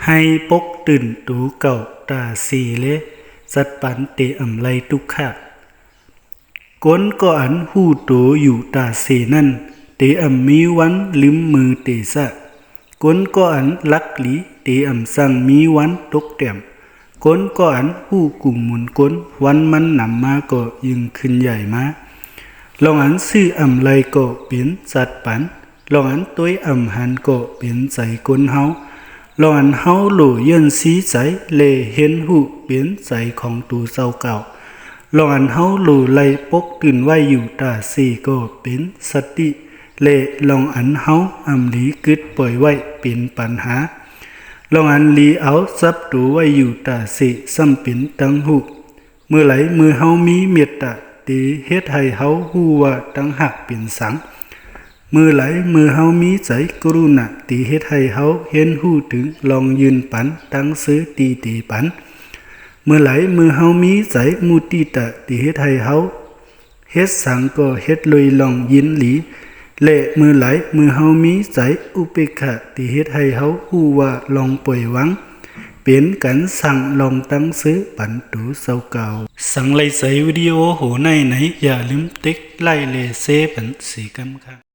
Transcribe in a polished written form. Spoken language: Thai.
ให้ปกตื่นตูเก่าตาสีเลสัดปันเตอำไลทุกขะก้นก็อันหู้โตอยู่ตาสีนั่นเตอำมีวันลืมมือเตสะก้นก็อันลักหลีเตอำสั่งมีวันตกเต็มก้นก็อันหู้กุ่มหมุนก้นวันมันนำมาก็ยึงขึ้นใหญ่มาลองอันซื้ออำไลก็เป็นสัดปันลองอันต้วยอำหันก็เป็นใจก้นเฮาลองอันเฮาโหลเยินสีใจเลเห็นหูเป็นใจของตูเศร้าเก่าลองอันเฮาโหลไลปกตื่นไว้อยู่ตาสีก็เป็นสติเลลองอันเฮาอำลีกึดปล่อยไว้เป็นปัญหาลองอันลีเอาซับตูไว้อยู่ตาสีซ้ำเป็นตังหูเมื่อไหลมือเฮามีเมตตาตีเฮ็ดให้เฮาฮู้ว่าตังหักเป็นสังมือไหลมือเฮามีใจกรุณาตีเฮ็ดให้เฮาเห็นฮู้ถึงลองยืนปันตั้งซื้อตีปันเมื่อไหลมือเฮามีใจมุติตะตีเฮ็ดให้เฮาเฮ็ดสังก็เฮ็ดเลยลองยินหลีและมือไหลมือเฮามีใจอุเบกขาตีเฮ็ดให้เฮาฮู้ว่าลองปล่อยวางเป็นกันสั่งลองตั้งซื้อปันตูเศร้าเก่าสั่งไลใส่วิดีโอโหในอย่าลืมติ๊กไล่เลเซปันสีกำค่ะ